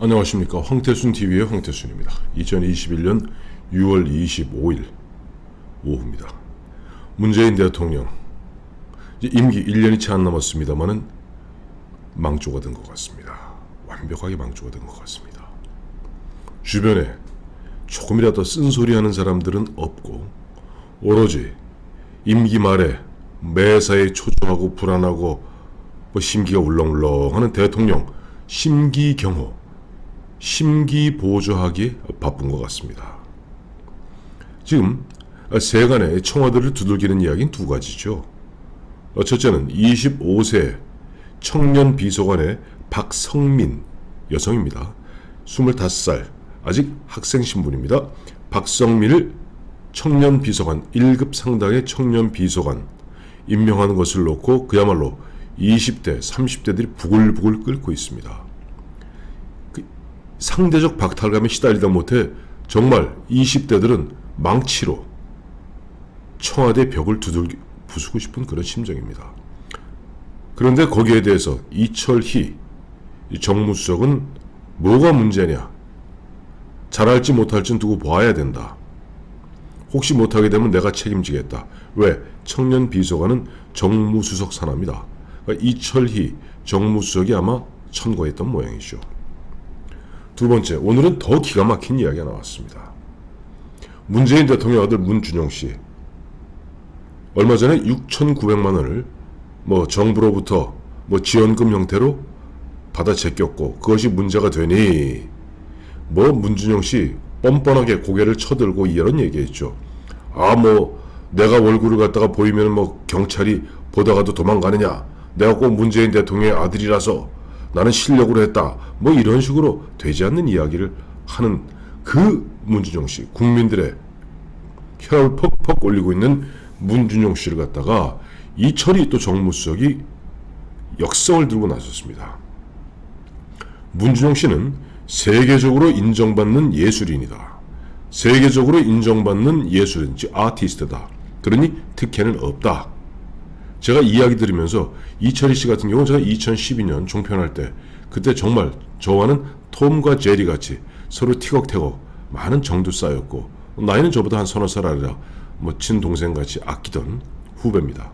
안녕하십니까. 황태순TV의 황태순입니다. 2021년 6월 25일 오후입니다. 문재인 대통령 이제 임기 1년이 채 안 남았습니다만은 망조가 된 것 같습니다. 완벽하게 망조가 된 것 같습니다. 주변에 조금이라도 쓴소리하는 사람들은 없고 오로지 임기 말에 매사에 초조하고 불안하고 심기가 울렁울렁하는 대통령 심기경호, 심기보조하기에 바쁜 것 같습니다. 지금 세간의 청와대를 두들기는 이야기는 두 가지죠. 첫째는 25세 청년 비서관의 박성민 여성입니다. 25살 아직 학생 신분입니다. 박성민을 청년 비서관 1급 상당의 청년 비서관 임명하는 것을 놓고 그야말로 20대 30대들이 부글부글 끓고 있습니다. 상대적 박탈감에 시달리다 못해 정말 20대들은 망치로 청와대 벽을 부수고 싶은 그런 심정입니다. 그런데 거기에 대해서 이철희 정무수석은 뭐가 문제냐, 잘할지 못할지는 두고 봐야 된다. 혹시 못하게 되면 내가 책임지겠다. 왜? 청년 비서관은 정무수석 산하입니다. 그러니까 이철희 정무수석이 아마 천거했던 모양이죠. 두 번째, 오늘은 더 기가 막힌 이야기가 나왔습니다. 문재인 대통령 아들 문준용 씨, 얼마 전에 6,900만 원을 정부로부터 지원금 형태로 받아 제꼈고 그것이 문제가 되니 문준용 씨 뻔뻔하게 고개를 쳐들고 이런 얘기했죠. 내가 얼굴을 갖다가 보이면 경찰이 보다가도 도망가느냐, 내가 꼭 문재인 대통령의 아들이라서 나는 실력으로 했다, 이런 식으로 되지 않는 이야기를 하는 그 문준용 씨, 국민들의 혈압을 퍽퍽 올리고 있는 문준용 씨를 갖다가 이철희 또 정무수석이 역성을 들고 나섰습니다. 문준용 씨는 세계적으로 인정받는 예술인이다. 세계적으로 인정받는 예술인, 즉 아티스트다. 그러니 특혜는 없다. 제가 이야기 들으면서 이철희 씨 같은 경우는 제가 2012년 종편할 때 그때 정말 저와는 톰과 제리 같이 서로 티격태격 많은 정도 쌓였고 나이는 저보다 한 서너 살 아래라 친동생 같이 아끼던 후배입니다.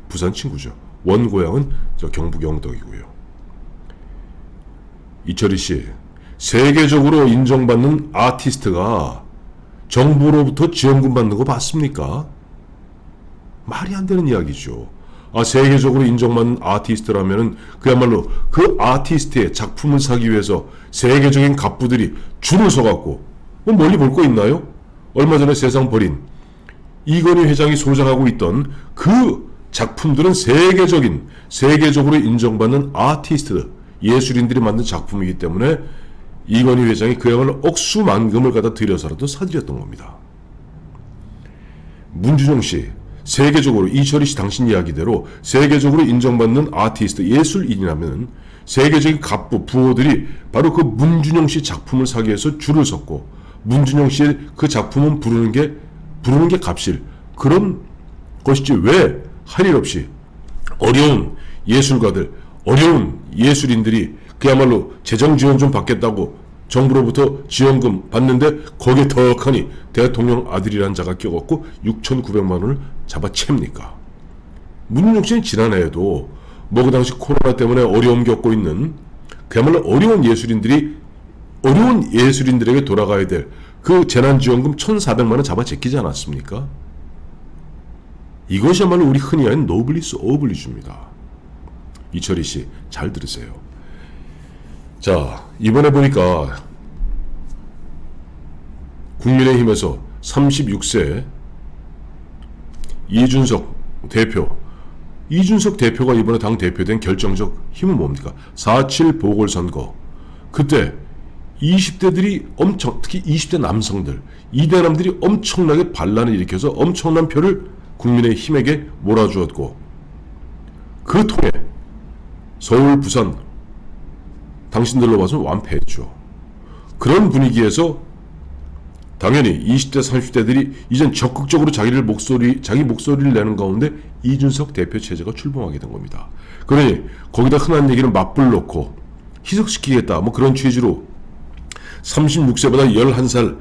부산 친구죠. 원고향은 저 경북 영덕이고요. 이철희 씨, 세계적으로 인정받는 아티스트가 정부로부터 지원금 받는 거 봤습니까? 말이 안 되는 이야기죠. 세계적으로 인정받는 아티스트라면은 그야말로 그 아티스트의 작품을 사기 위해서 세계적인 갑부들이 줄을 서갖고 멀리 볼 거 있나요? 얼마 전에 세상 버린 이건희 회장이 소장하고 있던 그 작품들은 세계적으로 인정받는 아티스트, 예술인들이 만든 작품이기 때문에 이건희 회장이 그야말로 억수만금을 갖다 들여서라도 사들였던 겁니다. 문준용 씨, 세계적으로 이철희 씨 당신 이야기대로 세계적으로 인정받는 아티스트, 예술인이라면 세계적인 갑부, 부호들이 바로 그 문준용 씨 작품을 사기 위해서 줄을 섰고 문준용 씨의 그 작품은 부르는 게 값일 그런 것이지 왜 할 일 없이 어려운 예술가들, 어려운 예술인들이 그야말로 재정 지원 좀 받겠다고 정부로부터 지원금 받는데 거기에 덕하니 대통령 아들이란 자가 껴갖고 6,900만 원을 잡아챕니까? 문준용 씨는 지난해에도 그 당시 코로나 때문에 어려움 겪고 있는 그야말로 어려운 예술인들에게 돌아가야 될 그 재난지원금 1,400만 원 잡아 제끼지 않았습니까? 이것이야말로 우리 흔히 하는 노블리스 오블리주입니다. 이철희 씨, 잘 들으세요. 자, 이번에 보니까 국민의힘에서 36세 이준석 대표가 이번에 당 대표된 결정적 힘은 뭡니까? 4.7 보궐선거. 그때 20대들이 특히 20대 남성들, 이대남들이 엄청나게 반란을 일으켜서 엄청난 표를 국민의힘에게 몰아주었고 그 통해 서울, 부산 당신들로 봐서는 완패했죠. 그런 분위기에서 당연히 20대, 30대들이 이젠 적극적으로 자기 목소리를 내는 가운데 이준석 대표 체제가 출범하게 된 겁니다. 그러니 거기다 흔한 얘기는 맞불 놓고 희석시키겠다 그런 취지로 36세보다 11살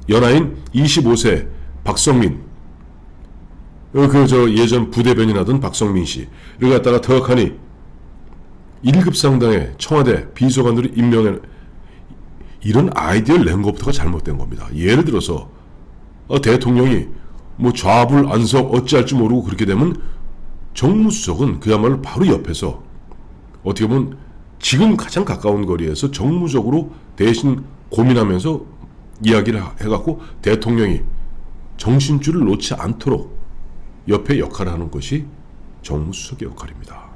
연하인 25세 박성민, 예전 부대변인하던 박성민 씨를 갖다가 터악하니 1급 상당의 청와대 비서관으로 임명해. 이런 아이디어를 낸 것부터가 잘못된 겁니다. 예를 들어서 대통령이 뭐 좌불 안석 어찌할지 모르고 그렇게 되면 정무수석은 그야말로 바로 옆에서 어떻게 보면 지금 가장 가까운 거리에서 정무적으로 대신 고민하면서 이야기를 해갖고 대통령이 정신줄을 놓지 않도록 옆에 역할을 하는 것이 정무수석의 역할입니다.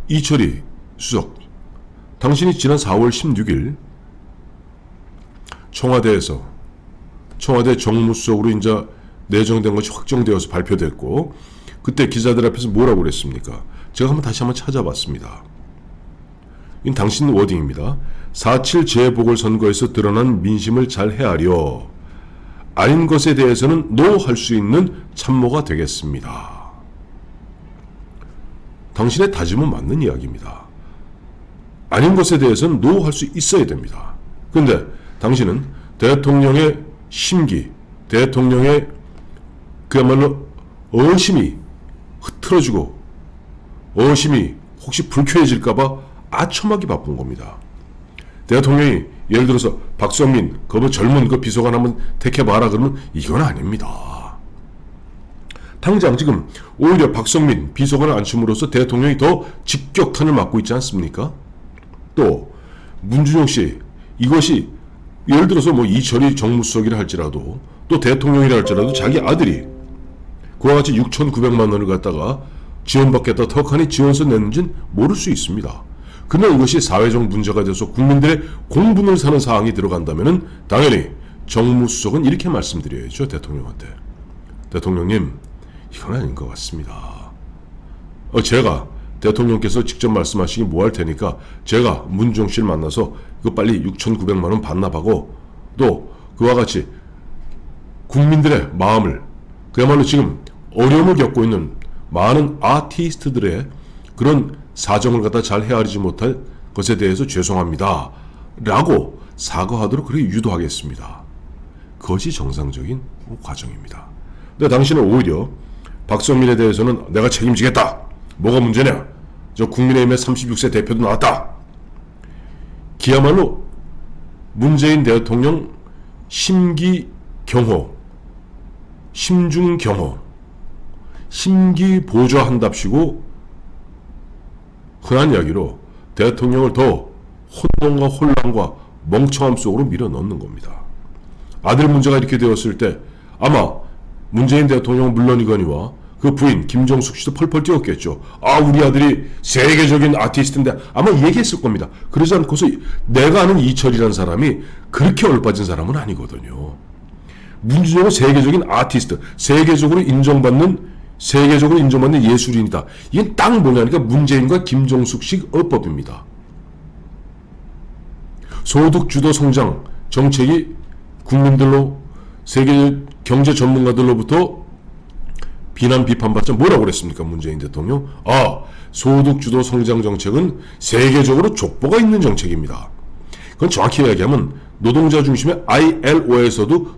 이철희 수석, 당신이 지난 4월 16일 청와대 정무수석으로 이제 내정된 것이 확정되어서 발표됐고, 그때 기자들 앞에서 뭐라고 그랬습니까? 제가 다시 한번 찾아봤습니다. 이 당신 워딩입니다. 4.7 재보궐선거에서 드러난 민심을 잘 헤아려 아닌 것에 대해서는 노 할 수 있는 참모가 되겠습니다. 당신의 다짐은 맞는 이야기입니다. 아닌 것에 대해서는 노 할 수 있어야 됩니다. 그런데 당신은 대통령의 심기, 대통령의 그야말로 어심이 흐트러지고 어심이 혹시 불쾌해질까봐 아첨하기 바쁜 겁니다. 대통령이 예를 들어서 박성민, 그 젊은 그 비서관 한번 택해봐라 그러면 이건 아닙니다. 당장 지금 오히려 박성민 비서관을 앉힘으로써 대통령이 더 직격탄을 맞고 있지 않습니까? 또 문준용 씨, 이것이 예를 들어서 뭐 이철희 정무수석이라 할지라도 또 대통령이라 할지라도 자기 아들이 그와 같이 6,900만 원을 갖다가 지원받겠다 턱하니 지원서 냈는지는 모를 수 있습니다. 그러나 이것이 사회적 문제가 돼서 국민들의 공분을 사는 사항이 들어간다면 당연히 정무수석은 이렇게 말씀드려야죠. 대통령한테. 대통령님, 이건 아닌 것 같습니다. 제가 대통령께서 직접 말씀하시기 뭐 할 테니까 제가 문준용 씨를 만나서 이거 빨리 6,900만 원 반납하고 또 그와 같이 국민들의 마음을 그야말로 지금 어려움을 겪고 있는 많은 아티스트들의 그런 사정을 갖다 잘 헤아리지 못할 것에 대해서 죄송합니다 라고 사과하도록 그렇게 유도하겠습니다. 그것이 정상적인 과정입니다. 근데 당신은 오히려 박성민에 대해서는 내가 책임지겠다, 뭐가 문제냐, 저 국민의힘의 36세 대표도 나왔다, 기야말로 문재인 대통령 심기경호, 심중경호, 심기보좌한답시고 흔한 이야기로 대통령을 더 혼돈과 혼란과 멍청함 속으로 밀어넣는 겁니다. 아들 문제가 이렇게 되었을 때 아마 문재인 대통령 물론이거니와 그 부인 김정숙 씨도 펄펄 뛰었겠죠. 우리 아들이 세계적인 아티스트인데 아마 얘기했을 겁니다. 그러지 않고서 내가 아는 이철이라는 사람이 그렇게 얼빠진 사람은 아니거든요. 문준용은 세계적인 아티스트, 세계적으로 인정받는 예술인이다. 이게 딱 뭐냐니까 문재인과 김정숙식 어법입니다. 소득주도 성장 정책이 국민들로 세계 경제 전문가들로부터 비난 비판받자 뭐라고 그랬습니까? 문재인 대통령. 소득주도 성장 정책은 세계적으로 족보가 있는 정책입니다. 그건 정확히 이야기하면 노동자 중심의 ILO에서도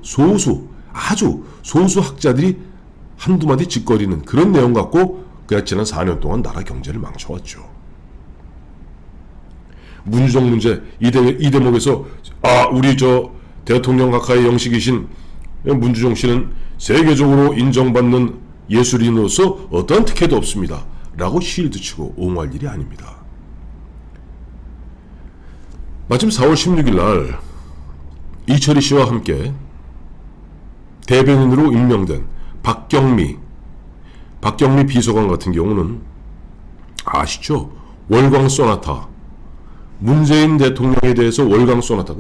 아주 소수 학자들이 한두 마디 짓거리는 그런 내용 갖고 그 지난 4년 동안 나라 경제를 망쳐왔죠. 문주정 문제 이 대목에서 우리 대통령 가까이 영식이신 문주정 씨는 세계적으로 인정받는 예술인으로서 어떠한 특혜도 없습니다 라고 실드 치고 옹호할 일이 아닙니다. 마침 4월 16일 날 이철희 씨와 함께 대변인으로 임명된 박경미 비서관 같은 경우는 아시죠? 월광 소나타, 문재인 대통령에 대해서 월광 소나타,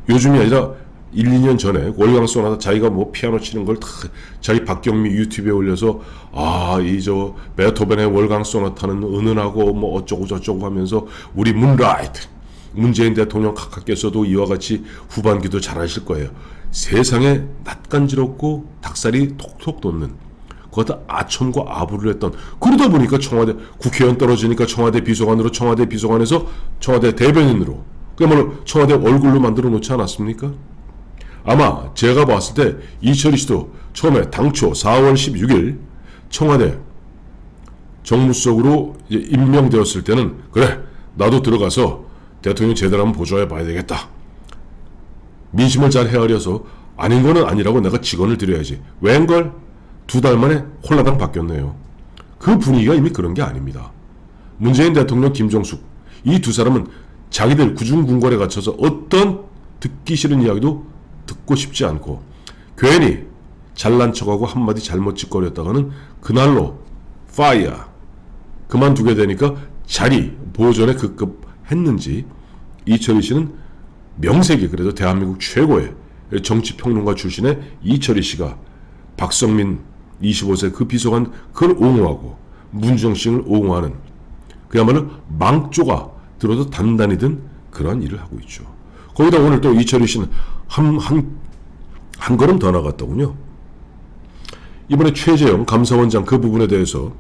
요즘이 아니라 1, 2년 전에 월광 소나타 자기가 피아노 치는 걸 다 자기 박경미 유튜브에 올려서 베토벤의 월광 소나타는 은은하고 어쩌고 저쩌고 하면서 우리 문재인 대통령 각하께서도 이와 같이 후반기도 잘하실 거예요. 세상에 낯간지럽고 닭살이 톡톡 돋는 그거 다 아첨과 아부를 했던, 그러다 보니까 청와대 국회의원 떨어지니까 청와대 비서관으로, 청와대 비서관에서 청와대 대변인으로, 그야말로 청와대 얼굴로 만들어 놓지 않았습니까? 아마 제가 봤을 때 이철희 씨도 처음에 당초 4월 16일 청와대 정무수석으로 임명되었을 때는 그래 나도 들어가서 대통령 제대로 한번 보좌해 봐야 되겠다. 민심을 잘 헤아려서 아닌 거는 아니라고 내가 직언을 드려야지. 웬걸 2달 만에 홀라당 바뀌었네요. 그 분위기가 이미 그런 게 아닙니다. 문재인 대통령, 김정숙 이 두 사람은 자기들 구중궁궐에 갇혀서 어떤 듣기 싫은 이야기도 듣고 싶지 않고 괜히 잘난 척하고 한마디 잘못 짓거렸다가는 그날로 파이어 그만두게 되니까 자리 보존에 급급했는지 이철희 씨는 명색이 그래도 대한민국 최고의 정치평론가 출신의 이철희 씨가 박성민 25세 그 비서관 그걸 옹호하고 문준영 씨를 옹호하는 그야말로 망조가 들어도 단단히 든 그런 일을 하고 있죠. 거기다 오늘 또 이철희 씨는 한 걸음 더 나갔더군요. 이번에 최재형 감사원장 그 부분에 대해서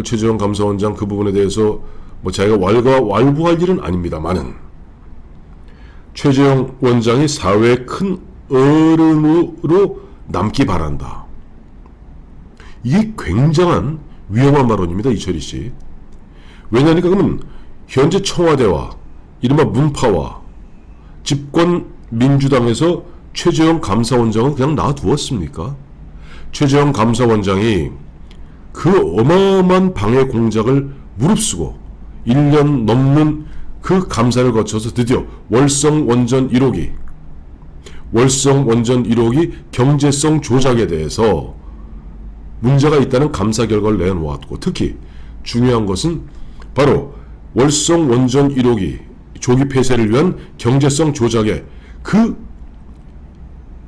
최재형 감사원장 그 부분에 대해서 자기가 왈부할 일은 아닙니다만은 최재형 원장이 사회의 큰 어른으로 남기 바란다. 이게 굉장한 위험한 발언입니다. 이철희 씨. 왜냐니까 그러면 현재 청와대와 이른바 문파와 집권 민주당에서 최재형 감사원장은 그냥 놔두었습니까? 최재형 감사원장이 그 어마어마한 방해 공작을 무릅쓰고 1년 넘는 그 감사를 거쳐서 드디어 월성 원전 1호기 경제성 조작에 대해서 문제가 있다는 감사 결과를 내놓았고 특히 중요한 것은 바로 월성 원전 1호기 조기 폐쇄를 위한 경제성 조작의 그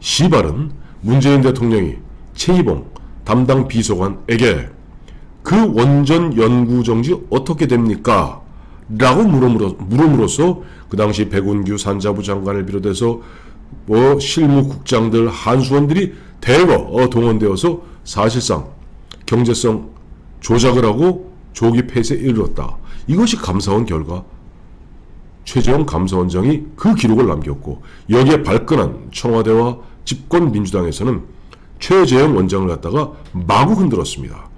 시발은 문재인 대통령이 최희봉 담당 비서관에게 그 원전 연구 정지 어떻게 됩니까? 라고 물음으로써 그 당시 백운규 산자부 장관을 비롯해서 실무국장들 한수원들이 대거 동원되어서 사실상 경제성 조작을 하고 조기 폐쇄에 이르렀다. 이것이 감사원 결과. 최재형 감사원장이 그 기록을 남겼고 여기에 발끈한 청와대와 집권 민주당에서는 최재형 원장을 갖다가 마구 흔들었습니다.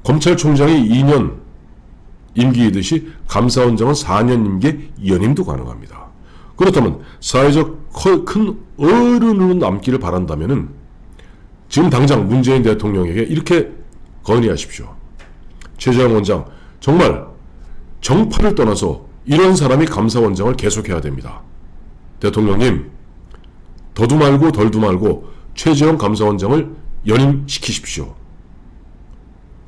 검찰총장이 2년 임기이듯이 감사원장은 4년 임기에 연임도 가능합니다. 그렇다면 사회적 큰 어른으로 남기를 바란다면은 지금 당장 문재인 대통령에게 이렇게 건의하십시오. 최재형 원장 정말 정파를 떠나서 이런 사람이 감사원장을 계속해야 됩니다. 대통령님 더도 말고 덜도 말고 최재형 감사원장을 연임시키십시오.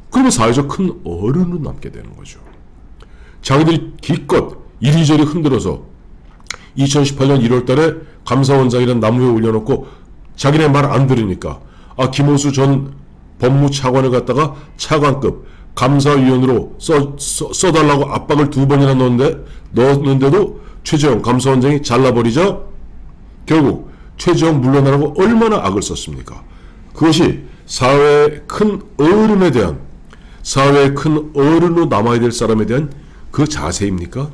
그러면 사회적 큰 어른으로 남게 되는 거죠. 자기들이 기껏 이리저리 흔들어서 2018년 1월 달에 감사원장이란 나무에 올려놓고 자기네 말 안 들으니까 김호수 전 법무차관을 갖다가 차관급 감사위원으로 써달라고 압박을 2번이나 넣었는데도 최재형 감사원장이 잘라버리자 결국 최재형 물러나라고 얼마나 악을 썼습니까? 그것이 사회의 큰 어른에 대한 사회의 큰 어른으로 남아야 될 사람에 대한 그 자세입니까?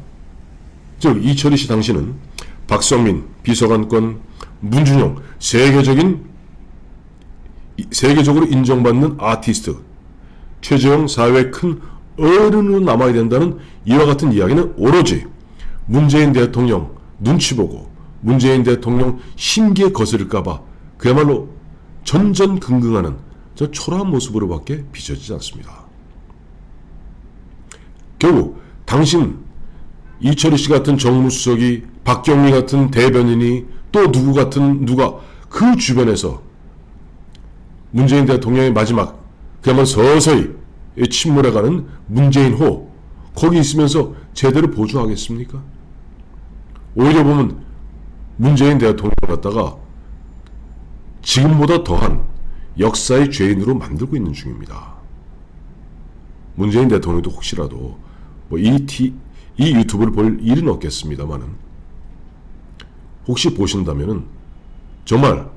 즉 이철희 씨 당시는 박성민 비서관권, 문준영 세계적으로 인정받는 아티스트, 최재형 사회의 큰 어른으로 남아야 된다는 이와 같은 이야기는 오로지 문재인 대통령 눈치 보고 문재인 대통령 심기에 거스를까봐 그야말로 전전긍긍하는 저 초라한 모습으로밖에 비춰지지 않습니다. 결국 당신 이철희 씨 같은 정무수석이 박경리 같은 대변인이 또 누가 그 주변에서 문재인 대통령의 마지막 그야말로 서서히 침몰해가는 문재인호 거기 있으면서 제대로 보조하겠습니까? 오히려 보면 문재인 대통령을 갖다가 지금보다 더한 역사의 죄인으로 만들고 있는 중입니다. 문재인 대통령도 혹시라도 이 유튜브를 볼 일은 없겠습니다만은 혹시 보신다면은 정말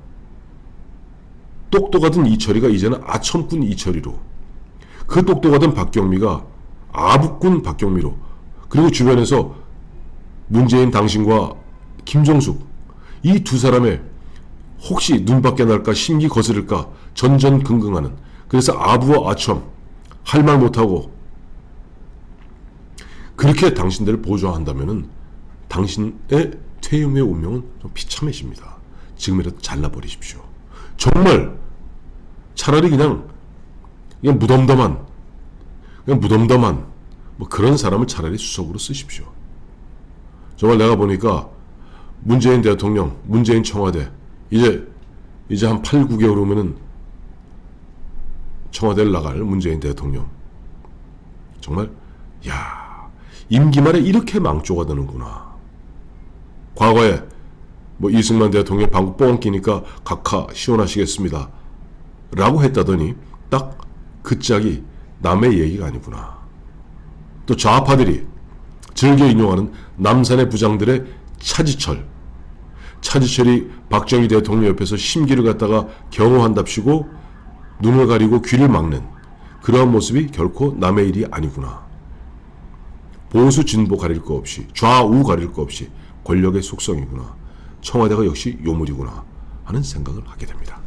똑똑하던 이철이가 이제는 아첨꾼 이철이로, 그 똑똑하던 박경미가 아부꾼 박경미로, 그리고 주변에서 문재인 당신과 김정숙, 이 두 사람의 혹시 눈밖에 날까 심기 거스를까 전전긍긍하는, 그래서 아부와 아첨 할 말 못하고 그렇게 당신들을 보조한다면은 당신의 퇴임 후의 운명은 좀 비참해집니다. 지금이라도 잘라버리십시오. 정말 차라리 그냥 무덤덤한 뭐 그런 사람을 차라리 수석으로 쓰십시오. 정말 내가 보니까 문재인 대통령, 문재인 청와대 이제 한 8, 9개월 후면은 청와대를 나갈 문재인 대통령, 정말 임기 말에 이렇게 망조가 되는구나. 과거에 뭐 이승만 대통령 방구 뻥 끼니까 각하 시원하시겠습니다 라고 했다더니 딱 그 짝이 남의 얘기가 아니구나. 또 좌파들이 즐겨 인용하는 남산의 부장들의 차지철이 박정희 대통령 옆에서 심기를 갖다가 경호한답시고 눈을 가리고 귀를 막는 그러한 모습이 결코 남의 일이 아니구나. 보수 진보 가릴 거 없이, 좌우 가릴 거 없이 권력의 속성이구나. 청와대가 역시 요물이구나 하는 생각을 하게 됩니다.